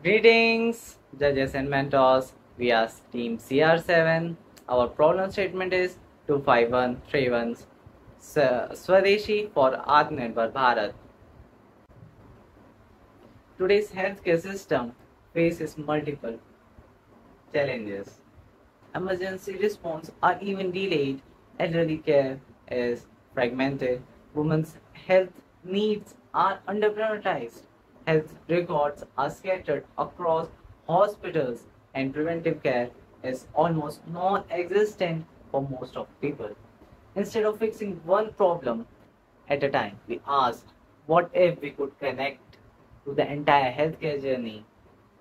Greetings, judges and mentors. We are Team CR7. Our problem statement is 25131 Swadeshi for Atmanirbhar Bharat. Today's healthcare system faces multiple challenges. Emergency response are even delayed. Elderly care is fragmented. Women's health needs are underprioritized. Health records are scattered across hospitals, and preventive care is almost non existent for most of people. Instead of fixing one problem at a time, we asked what if we could connect to the entire healthcare journey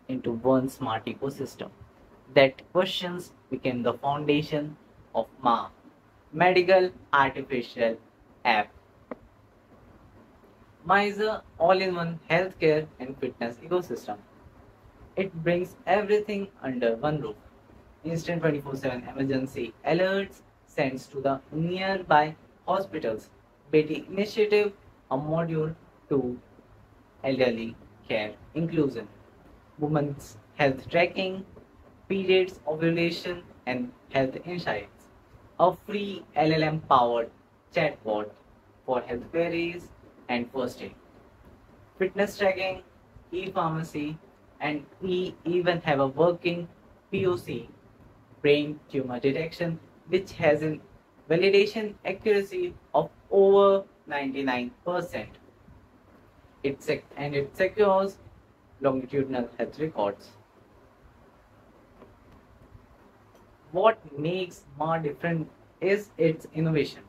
into one smart ecosystem. That questions became the foundation of MA, Medical Artificial App. MA is a all-in-one healthcare and fitness ecosystem. It brings everything under one roof. Instant 24/7 emergency alerts sends to the nearby hospitals. Betty Initiative, a module to elderly care inclusion. Women's health tracking, periods, ovulation, and health insights. A free LLM powered chatbot for health queries and first aid. Fitness tracking, e pharmacy, and we even have a working POC, brain tumor detection, which has a validation accuracy of over 99%. It secures longitudinal health records. What makes MAR different is its innovation.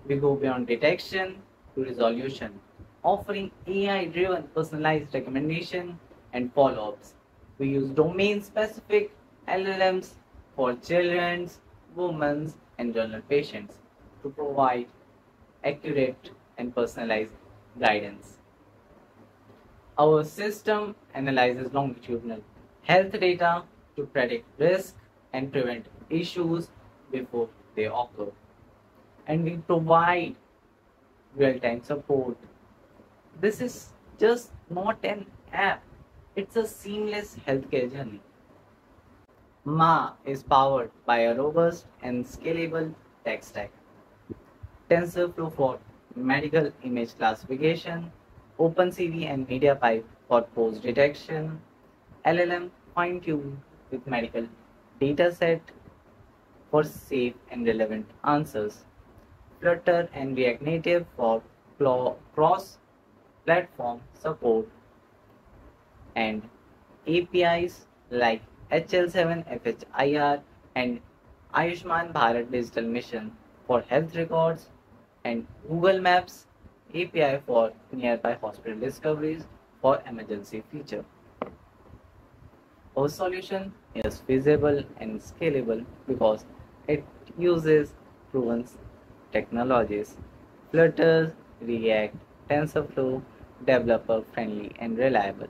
We go beyond detection to resolution, offering AI-driven personalized recommendation and follow-ups. We use domain-specific LLMs for children's, women's, and general patients to provide accurate and personalized guidance. Our system analyzes longitudinal health data to predict risk and prevent issues before they occur. And we provide real-time support. This is just not an app, it's a seamless healthcare journey. MA is powered by a robust and scalable tech stack. TensorFlow for medical image classification, OpenCV and MediaPipe for post detection, LLM fine-tuned with medical dataset for safe and relevant answers, Flutter and React Native for cross-platform support, and APIs like HL7 FHIR and Ayushman Bharat Digital Mission for health records, and Google Maps API for nearby hospital discoveries for emergency feature. Our solution is feasible and scalable because it uses proven technologies. Flutter, React, TensorFlow, developer friendly and reliable.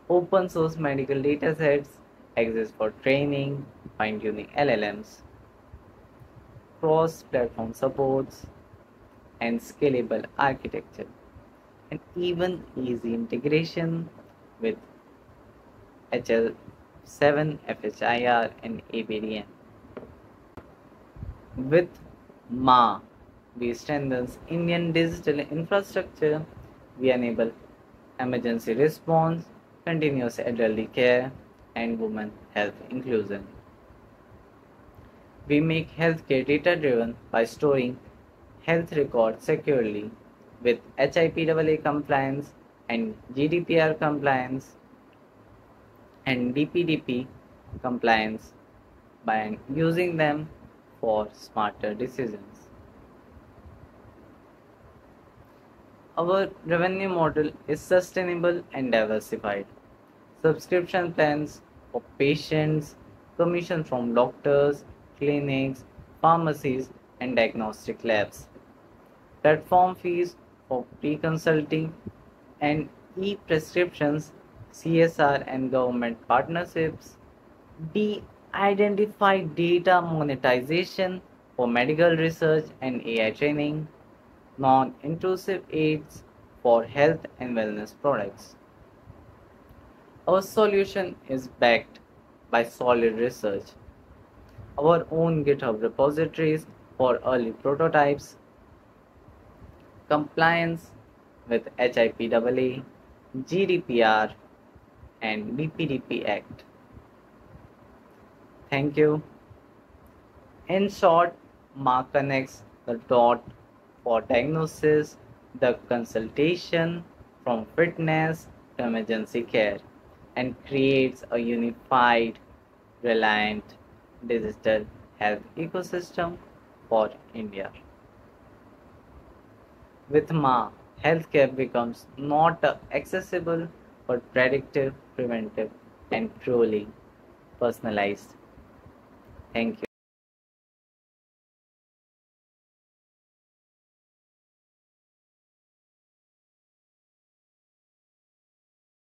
Open source medical datasets exist for training, fine tuning LLMs, cross platform supports, and scalable architecture, and even easy integration with HL7, FHIR, and ABDM. With MA, we strengthen Indian digital infrastructure, we enable emergency response, continuous elderly care, and women health inclusion. We make healthcare data driven by storing health records securely with HIPAA compliance and GDPR compliance and DPDP compliance by using them for smarter decisions. Our revenue model is sustainable and diversified. Subscription plans for patients, commission from doctors, clinics, pharmacies, and diagnostic labs. Platform fees for pre-consulting and e-prescriptions, CSR and government partnerships, de-identified data monetization for medical research and AI training, non-intrusive aids for health and wellness products. Our solution is backed by solid research, our own GitHub repositories for early prototypes, compliance with HIPAA, GDPR, and BPDP Act. Thank you. In short, Mark connects the dot for diagnosis, the consultation from fitness to emergency care, and creates a unified, reliant digital health ecosystem for India. With Ma, healthcare becomes not accessible but predictive, preventive, and truly personalized. Thank you.